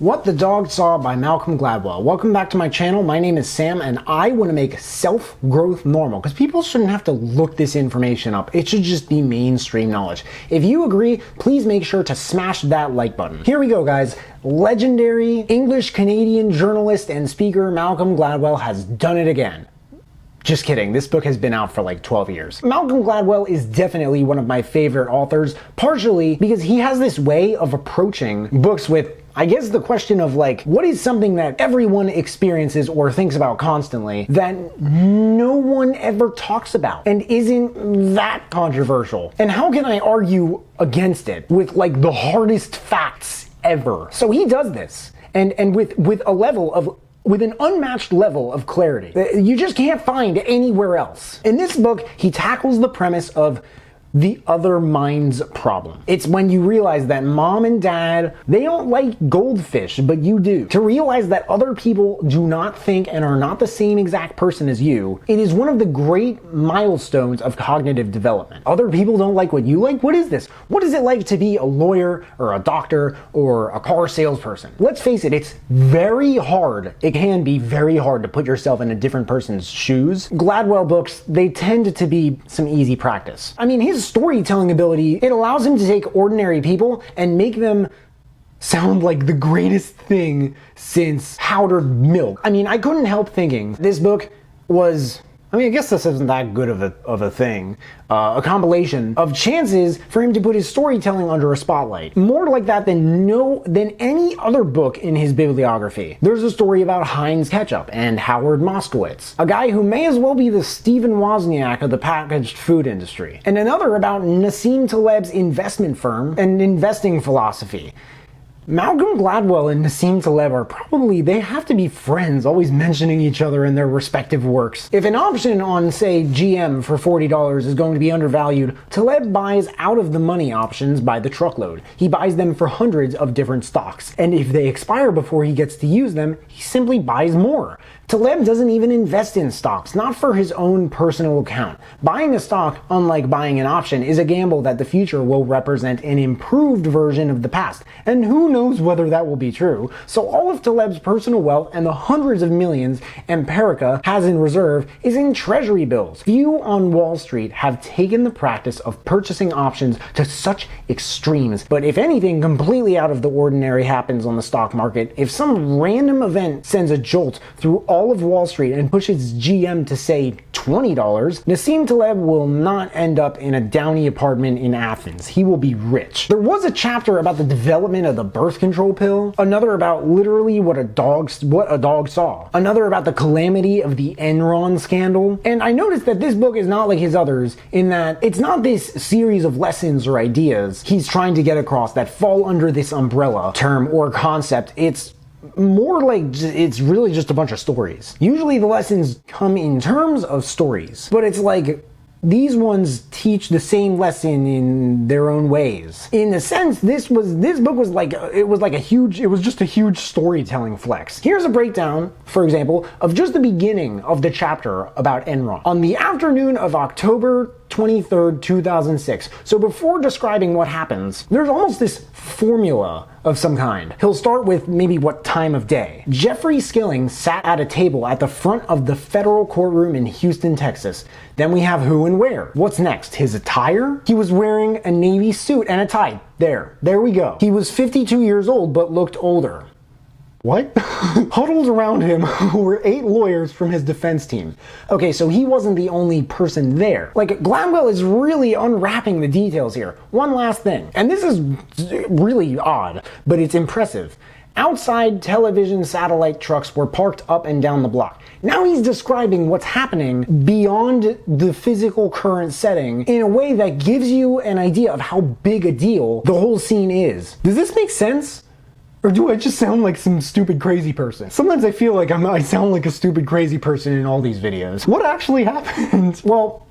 What the Dog Saw by Malcolm Gladwell. Welcome back to my channel. My name is Sam and I want to make self-growth normal because people shouldn't have to look this information up. It should just be mainstream knowledge. If you agree, please make sure to smash that like button. Here we go, guys. Legendary English-Canadian journalist and speaker Malcolm Gladwell has done it again. Just kidding, this book has been out for like 12 years. Malcolm Gladwell is definitely one of my favorite authors, partially because he has this way of approaching books with, I guess, the question of like, what is something that everyone experiences or thinks about constantly that no one ever talks about and isn't that controversial? And how can I argue against it with like the hardest facts ever? So he does this, and with an unmatched level of clarity that you just can't find anywhere else. In this book, he tackles the premise of the other mind's problem. It's when you realize that mom and dad, they don't like goldfish, but you do. To realize that other people do not think and are not the same exact person as you, it is one of the great milestones of cognitive development. Other people don't like what you like? What is this? What is it like to be a lawyer or a doctor or a car salesperson? Let's face it, it's very hard. It can be very hard to put yourself in a different person's shoes. Gladwell books, they tend to be some easy practice. I mean, his storytelling ability, it allows him to take ordinary people and make them sound like the greatest thing since powdered milk. I mean, I couldn't help thinking this book was, I guess this isn't that good of a thing. A compilation of chances for him to put his storytelling under a spotlight. More like that than any other book in his bibliography. There's a story about Heinz Ketchup and Howard Moskowitz, a guy who may as well be the Stephen Wozniak of the packaged food industry. And another about Nassim Taleb's investment firm and investing philosophy. Malcolm Gladwell and Nassim Taleb are probably, they have to be friends, always mentioning each other in their respective works. If an option on, say, GM for $40 is going to be undervalued, Taleb buys out of the money options by the truckload. He buys them for hundreds of different stocks. And if they expire before he gets to use them, he simply buys more. Taleb doesn't even invest in stocks, not for his own personal account. Buying a stock, unlike buying an option, is a gamble that the future will represent an improved version of the past. And who knows whether that will be true. So all of Taleb's personal wealth and the hundreds of millions Empirica has in reserve is in treasury bills. Few on Wall Street have taken the practice of purchasing options to such extremes. But if anything completely out of the ordinary happens on the stock market, if some random event sends a jolt through all of Wall Street and pushes GM to say $20, Nassim Taleb will not end up in a downy apartment in Athens. He will be rich. There was a chapter about the development of the birth control pill, another about literally what a dog saw, another about the calamity of the Enron scandal. And I noticed that this book is not like his others in that it's not this series of lessons or ideas he's trying to get across that fall under this umbrella term or concept. It's more like it's really just a bunch of stories. Usually the lessons come in terms of stories, but it's like these ones teach the same lesson in their own ways. In a sense, this book was just a huge storytelling flex. Here's a breakdown, for example, of just the beginning of the chapter about Enron. On the afternoon of October 23rd, 2006. So before describing what happens, there's almost this formula of some kind. He'll start with maybe what time of day. Jeffrey Skilling sat at a table at the front of the federal courtroom in Houston, Texas. Then we have who and where. What's next? His attire? He was wearing a navy suit and a tie. There we go. He was 52 years old but looked older. What? Huddled around him were 8 lawyers from his defense team. Okay, so he wasn't the only person there. Like, Gladwell is really unwrapping the details here. One last thing, and this is really odd, but it's impressive. Outside, television satellite trucks were parked up and down the block. Now he's describing what's happening beyond the physical current setting in a way that gives you an idea of how big a deal the whole scene is. Does this make sense? Or do I just sound like some stupid crazy person? Sometimes I feel like I sound like a stupid crazy person in all these videos. What actually happened? Well,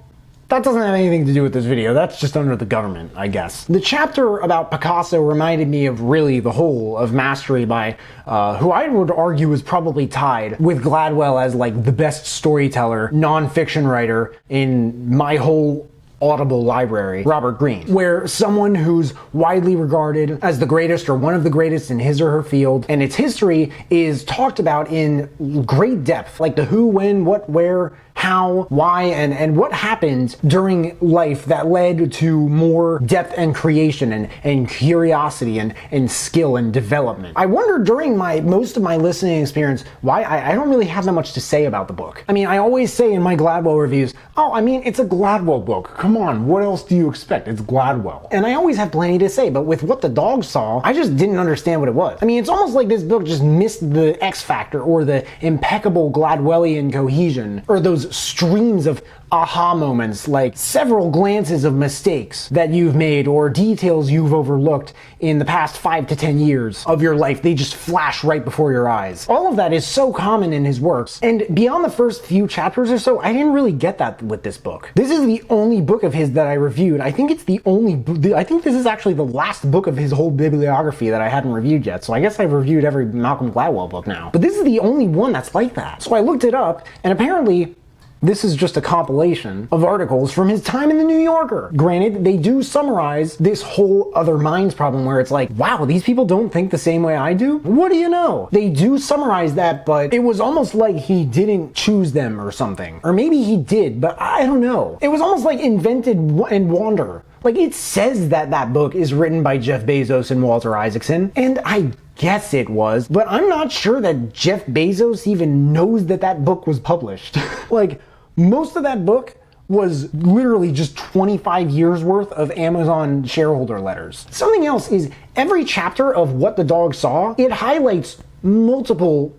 that doesn't have anything to do with this video. That's just under the government, I guess. The chapter about Picasso reminded me of really the whole of Mastery by who I would argue is probably tied with Gladwell as like the best storyteller, non-fiction writer in my whole Audible library, Robert Greene, where someone who's widely regarded as the greatest or one of the greatest in his or her field, and its history is talked about in great depth, like the who, when, what, where, how, why, and what happened during life that led to more depth and creation and curiosity and skill and development. I wonder during most of my listening experience why I don't really have that much to say about the book. I mean, I always say in my Gladwell reviews, oh, I mean, it's a Gladwell book. Come on, what else do you expect? It's Gladwell. And I always have plenty to say, but with What the Dog Saw, I just didn't understand what it was. I mean, it's almost like this book just missed the X factor or the impeccable Gladwellian cohesion, or those streams of aha moments, like several glances of mistakes that you've made or details you've overlooked in the past 5 to 10 years of your life. They just flash right before your eyes. All of that is so common in his works, and beyond the first few chapters or so, I didn't really get that with this book. This is the only book of his that I reviewed. I think it's the only, I think this is actually the last book of his whole bibliography that I hadn't reviewed yet, so I guess I've reviewed every Malcolm Gladwell book now. But this is the only one that's like that. So I looked it up, and apparently this is just a compilation of articles from his time in the New Yorker. Granted, they do summarize this whole other minds problem where it's like, wow, these people don't think the same way I do? What do you know? They do summarize that, but it was almost like he didn't choose them or something. Or maybe he did, but I don't know. It was almost like invented and wander. Like, it says that that book is written by Jeff Bezos and Walter Isaacson, and I guess it was, but I'm not sure that Jeff Bezos even knows that that book was published. Like, most of that book was literally just 25 years worth of Amazon shareholder letters. Something else is every chapter of What the Dog Saw, it highlights multiple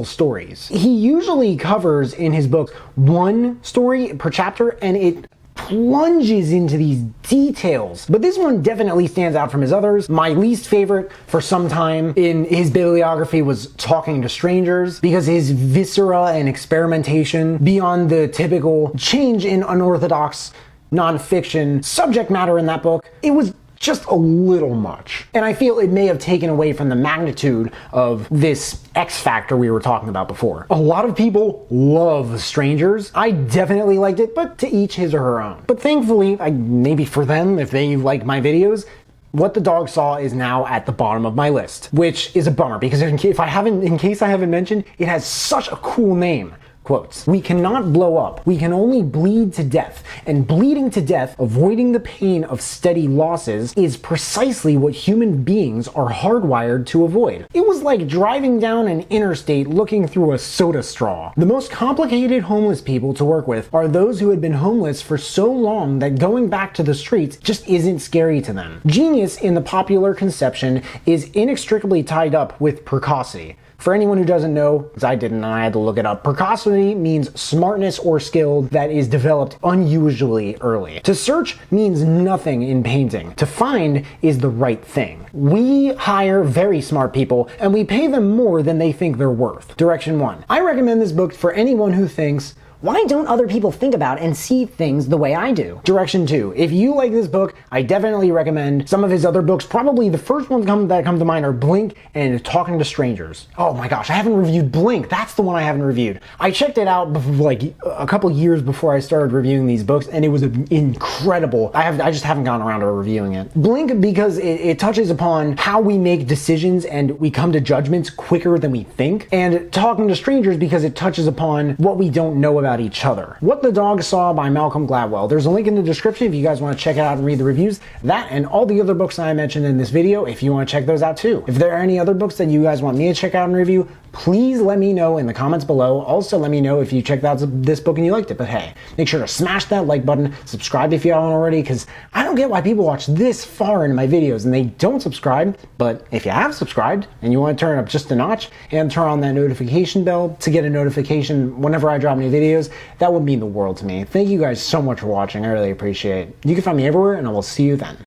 stories. He usually covers in his books one story per chapter, and it plunges into these details. But this one definitely stands out from his others. My least favorite for some time in his bibliography was Talking to Strangers, because his viscera and experimentation beyond the typical change in unorthodox nonfiction subject matter in that book, it was just a little much. And I feel it may have taken away from the magnitude of this X factor we were talking about before. A lot of people love Strangers. I definitely liked it, but to each his or her own. But thankfully, maybe for them, if they like my videos, What the Dog Saw is now at the bottom of my list, which is a bummer because in case I haven't mentioned, it has such a cool name. Quotes, "We cannot blow up. We can only bleed to death. And bleeding to death, avoiding the pain of steady losses, is precisely what human beings are hardwired to avoid." It was like driving down an interstate looking through a soda straw. The most complicated homeless people to work with are those who had been homeless for so long that going back to the streets just isn't scary to them. Genius in the popular conception is inextricably tied up with precocity. For anyone who doesn't know, because I didn't and I had to look it up, precocity means smartness or skill that is developed unusually early. To search means nothing in painting. To find is the right thing. We hire very smart people and we pay them more than they think they're worth. Direction 1. I recommend this book for anyone who thinks, why don't other people think about and see things the way I do? Direction 2. If you like this book, I definitely recommend some of his other books. Probably the first ones that come to mind are Blink and Talking to Strangers. Oh my gosh, I haven't reviewed Blink. That's the one I haven't reviewed. I checked it out like a couple years before I started reviewing these books, and it was incredible. I just haven't gotten around to reviewing it. Blink because it touches upon how we make decisions and we come to judgments quicker than we think. And Talking to Strangers because it touches upon what we don't know about each other. What the Dog Saw by Malcolm Gladwell. There's a link in the description if you guys want to check it out and read the reviews. That and all the other books that I mentioned in this video, if you want to check those out too. If there are any other books that you guys want me to check out and review, please let me know in the comments below. Also, let me know if you checked out this book and you liked it. But hey, make sure to smash that like button, subscribe if you haven't already, because I don't get why people watch this far into my videos and they don't subscribe. But if you have subscribed and you want to turn it up just a notch and turn on that notification bell to get a notification whenever I drop new videos, that would mean the world to me. Thank you guys so much for watching. I really appreciate it. You can find me everywhere, and I will see you then.